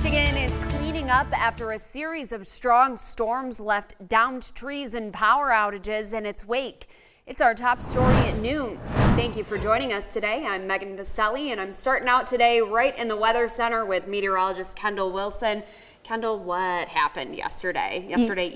Michigan is cleaning up after a series of strong storms left downed trees and power outages in its wake. It's our top story at noon. Thank you for joining us today. I'm Megan Vaselli, and I'm starting out today right in the Weather Center with meteorologist Kendall Wilson. Kendall, what happened yesterday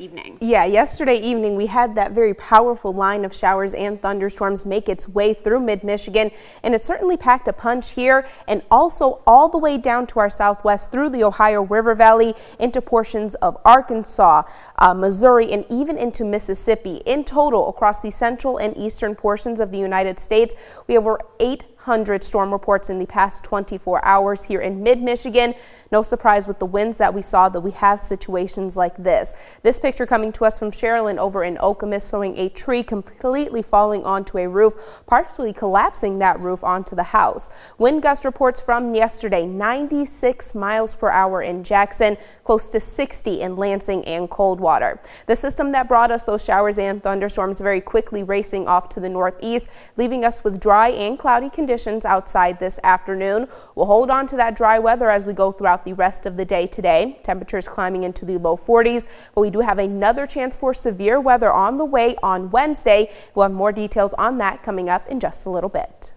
evening? Yeah, yesterday evening we had that very powerful line of showers and thunderstorms make its way through mid-Michigan, and it certainly packed a punch here and also all the way down to our southwest through the Ohio River Valley into portions of Arkansas, Missouri, and even into Mississippi. In total, across the central and eastern portions of the United States, we have over 800 storm reports in the past 24 hours here in mid-Michigan. No surprise with the winds that we saw that we have situations like this. This picture coming to us from Sherilyn over in Okemos, showing a tree completely falling onto a roof, partially collapsing that roof onto the house. Wind gust reports from yesterday, 96 miles per hour in Jackson, close to 60 in Lansing and Coldwater. The system that brought us those showers and thunderstorms very quickly racing off to the northeast, leaving us with dry and cloudy conditions outside this afternoon. We'll hold on to that dry weather as we go throughout the rest of the day today. Temperatures climbing into the low 40s, but we do have another chance for severe weather on the way on Wednesday. We'll have more details on that coming up in just a little bit.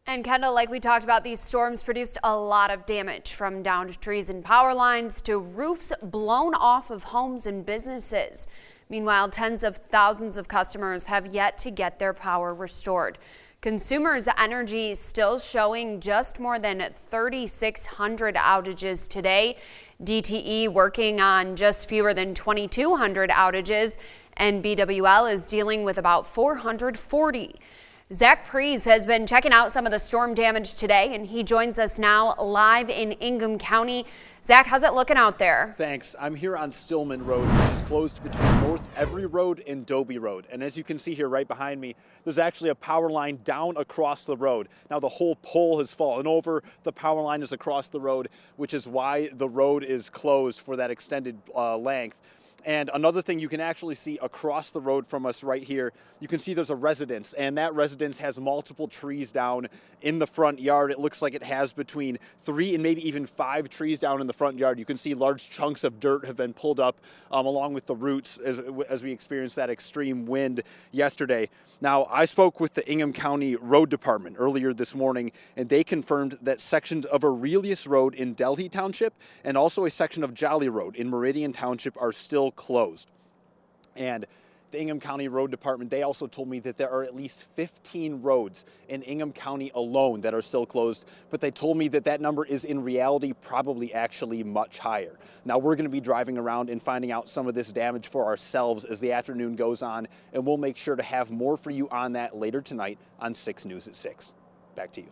And Kendall, like we talked about, these storms produced a lot of damage, from downed trees and power lines to roofs blown off of homes and businesses. Meanwhile, tens of thousands of customers have yet to get their power restored. Consumers Energy still showing just more than 3,600 outages today. DTE working on just fewer than 2,200 outages, and BWL is dealing with about 440. Zach Prees has been checking out some of the storm damage today, and he joins us now live in Ingham County. Zach, how's it looking out there? Thanks. I'm here on Stillman Road, which is closed between North Every Road and Dobie Road. And as you can see here right behind me, there's actually a power line down across the road. Now the whole pole has fallen over. The power line is across the road, which is why the road is closed for that extended length. And another thing you can actually see across the road from us right here, you can see there's a residence, and that residence has multiple trees down in the front yard. It looks like it has between 3 and maybe even 5 trees down in the front yard. You can see large chunks of dirt have been pulled up along with the roots as we experienced that extreme wind yesterday. Now, I spoke with the Ingham County Road Department earlier this morning, and they confirmed that sections of Aurelius Road in Delhi Township and also a section of Jolly Road in Meridian Township are still closed. And the Ingham County Road Department, they also told me that there are at least 15 roads in Ingham County alone that are still closed, but they told me that that number is in reality probably actually much higher. Now we're going to be driving around and finding out some of this damage for ourselves as the afternoon goes on, and we'll make sure to have more for you on that later tonight on 6 News at 6. Back to you.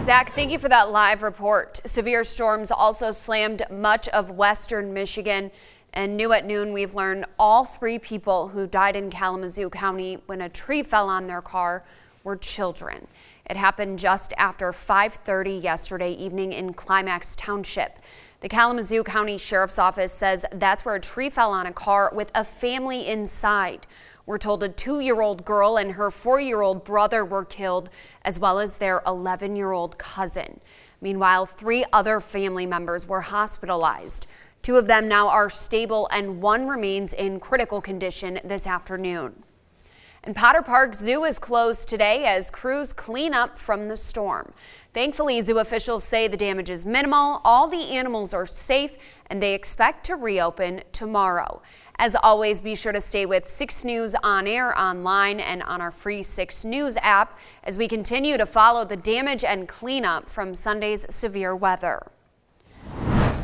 Zach, thank you for that live report. Severe storms also slammed much of western Michigan, and new at noon we've learned all 3 people who died in Kalamazoo County when a tree fell on their car were children. It happened just after 5:30 yesterday evening in Climax Township. The Kalamazoo County Sheriff's Office says that's where a tree fell on a car with a family inside. We're told a 2-year-old girl and her 4-year-old brother were killed, as well as their 11-year-old cousin. Meanwhile, 3 other family members were hospitalized. 2 of them now are stable and 1 remains in critical condition this afternoon. And Potter Park Zoo is closed today as crews clean up from the storm. Thankfully, zoo officials say the damage is minimal, all the animals are safe, and they expect to reopen tomorrow. As always, be sure to stay with 6 News on air, online, and on our free 6 News app as we continue to follow the damage and cleanup from Sunday's severe weather.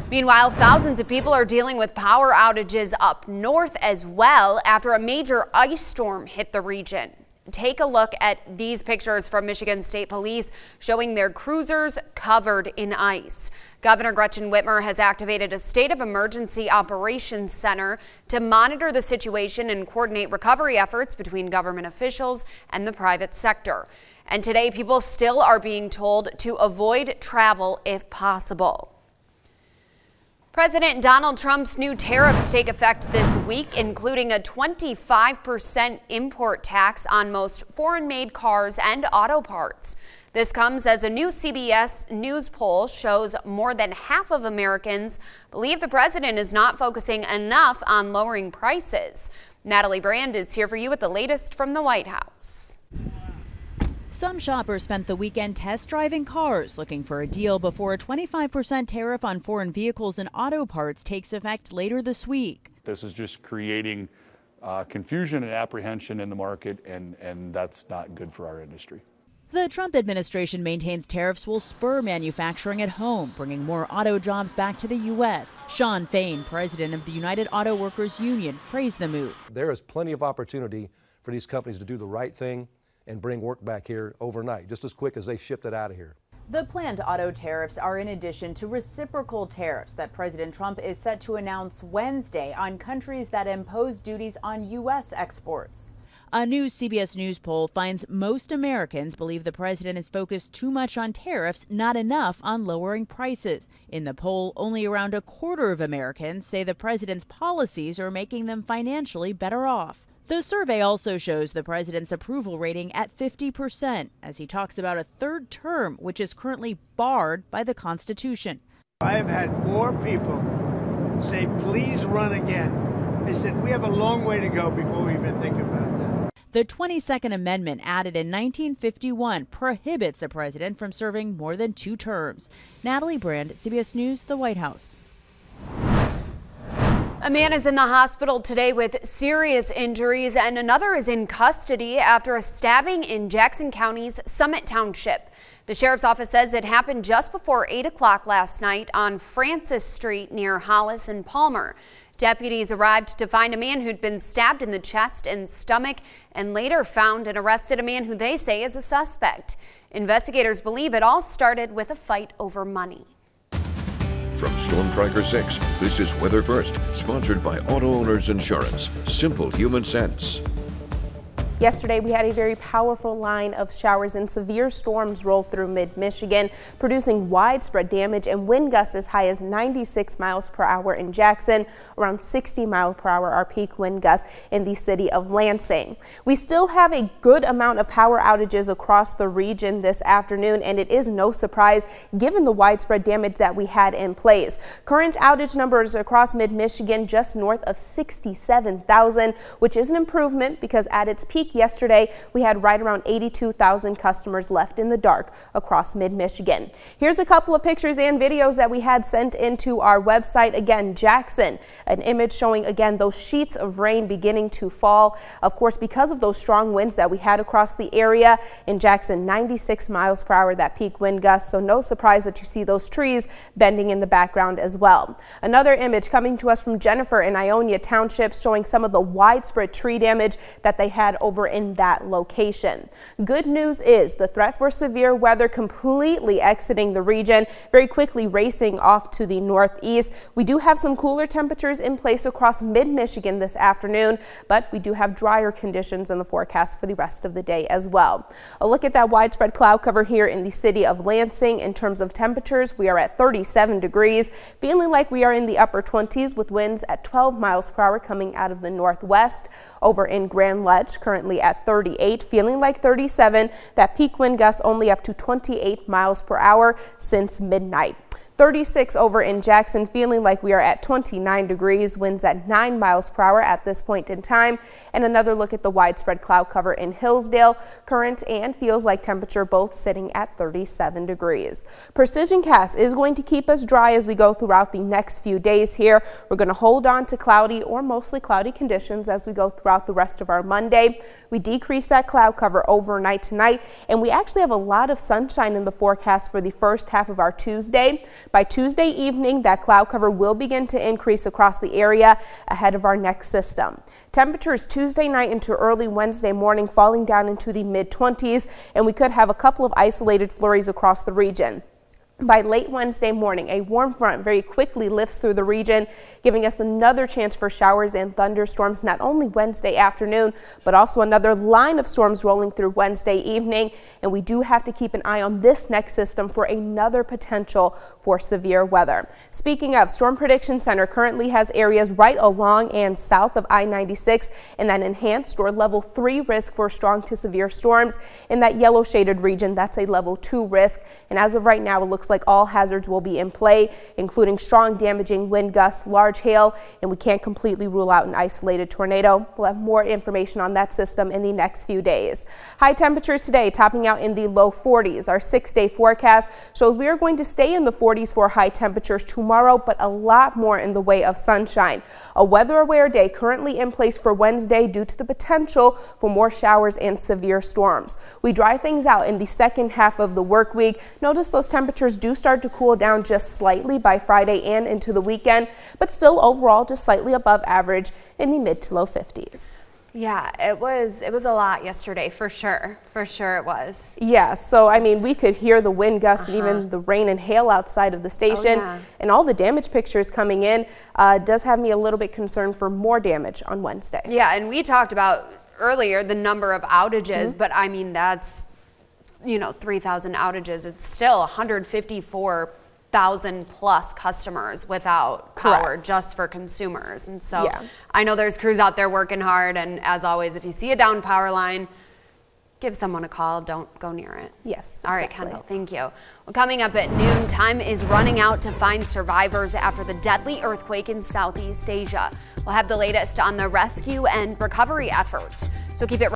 Meanwhile, thousands of people are dealing with power outages up north as well after a major ice storm hit the region. Take a look at these pictures from Michigan State Police showing their cruisers covered in ice. Governor Gretchen Whitmer has activated a state of emergency operations center to monitor the situation and coordinate recovery efforts between government officials and the private sector. And today, people still are being told to avoid travel if possible. President Donald Trump's new tariffs take effect this week, including a 25% import tax on most foreign-made cars and auto parts. This comes as a new CBS News poll shows more than half of Americans believe the president is not focusing enough on lowering prices. Natalie Brand is here for you with the latest from the White House. Some shoppers spent the weekend test driving cars looking for a deal before a 25% tariff on foreign vehicles and auto parts takes effect later this week. This is just creating confusion and apprehension in the market, and that's not good for our industry. The Trump administration maintains tariffs will spur manufacturing at home, bringing more auto jobs back to the U.S. Sean Fain, president of the United Auto Workers Union, praised the move. There is plenty of opportunity for these companies to do the right thing and bring work back here overnight, just as quick as they shipped it out of here. The planned auto tariffs are in addition to reciprocal tariffs that President Trump is set to announce Wednesday on countries that impose duties on U.S. exports. A new CBS News poll finds most Americans believe the president is focused too much on tariffs, not enough on lowering prices. In the poll, only around a quarter of Americans say the president's policies are making them financially better off. The survey also shows the president's approval rating at 50% as he talks about a third term, which is currently barred by the Constitution. I have had more people say, please run again. They said, we have a long way to go before we even think about that. The 22nd Amendment, added in 1951, prohibits a president from serving more than 2 terms. Natalie Brand, CBS News, the White House. A man is in the hospital today with serious injuries, and another is in custody after a stabbing in Jackson County's Summit Township. The sheriff's office says it happened just before 8 o'clock last night on Francis Street near Hollis and Palmer. Deputies arrived to find a man who'd been stabbed in the chest and stomach and later found and arrested a man who they say is a suspect. Investigators believe it all started with a fight over money. From Storm Tracker 6, this is Weather First, sponsored by Auto Owners Insurance. Simple human sense. Yesterday, we had a very powerful line of showers and severe storms roll through mid-Michigan, producing widespread damage and wind gusts as high as 96 miles per hour in Jackson, around 60 miles per hour our peak wind gusts in the city of Lansing. We still have a good amount of power outages across the region this afternoon, and it is no surprise given the widespread damage that we had in place. Current outage numbers across mid-Michigan just north of 67,000, which is an improvement because at its peak yesterday, we had right around 82,000 customers left in the dark across mid-Michigan. Here's a couple of pictures and videos that we had sent into our website. Again, Jackson, an image showing again those sheets of rain beginning to fall. Of course, because of those strong winds that we had across the area in Jackson, 96 miles per hour, that peak wind gust. So no surprise that you see those trees bending in the background as well. Another image coming to us from Jennifer in Ionia Township showing some of the widespread tree damage that they had over in that location. Good news is the threat for severe weather completely exiting the region, very quickly racing off to the northeast. We do have some cooler temperatures in place across mid-Michigan this afternoon, but we do have drier conditions in the forecast for the rest of the day as well. A look at that widespread cloud cover here in the city of Lansing. In terms of temperatures, we are at 37 degrees, feeling like we are in the upper 20s with winds at 12 miles per hour coming out of the northwest. Over in Grand Ledge, currently at 38, feeling like 37. That peak wind gust only up to 28 miles per hour since midnight. 36 over in Jackson, feeling like we are at 29 degrees, winds at 9 miles per hour at this point in time. And another look at the widespread cloud cover in Hillsdale, current and feels like temperature both sitting at 37 degrees. Precision Cast is going to keep us dry as we go throughout the next few days here. We're going to hold on to cloudy or mostly cloudy conditions as we go throughout the rest of our Monday. We decrease that cloud cover overnight tonight, and we actually have a lot of sunshine in the forecast for the first half of our Tuesday. By Tuesday evening, that cloud cover will begin to increase across the area ahead of our next system. Temperatures Tuesday night into early Wednesday morning falling down into the mid-20s, and we could have a couple of isolated flurries across the region. By late Wednesday morning, a warm front very quickly lifts through the region, giving us another chance for showers and thunderstorms not only Wednesday afternoon, but also another line of storms rolling through Wednesday evening. And we do have to keep an eye on this next system for another potential for severe weather. Speaking of, Storm Prediction Center currently has areas right along and south of I-96 in that enhanced or level 3 risk for strong to severe storms. In that yellow shaded region, that's a level 2 risk. And as of right now, it looks like all hazards will be in play, including strong damaging wind gusts, large hail, and we can't completely rule out an isolated tornado. We'll have more information on that system in the next few days. High temperatures today topping out in the low 40s. Our 6-day forecast shows we are going to stay in the 40s for high temperatures tomorrow, but a lot more in the way of sunshine. A weather aware day currently in place for Wednesday due to the potential for more showers and severe storms. We dry things out in the second half of the work week. Notice those temperatures do start to cool down just slightly by Friday and into the weekend, but still overall just slightly above average in the mid to low 50s. Yeah, it was a lot yesterday for sure. For sure it was. Yeah, so I mean, we could hear the wind gusts and even the rain and hail outside of the station, and all the damage pictures coming in does have me a little bit concerned for more damage on Wednesday. Yeah, and we talked about earlier the number of outages, but I mean, that's, 3,000 outages. It's still 154,000 plus customers without power just for consumers. And so I know there's crews out there working hard. And as always, if you see a down power line, give someone a call. Don't go near it. Yes. All right, Kendall, thank you. Well, coming up at noon, time is running out to find survivors after the deadly earthquake in Southeast Asia. We'll have the latest on the rescue and recovery efforts. So keep it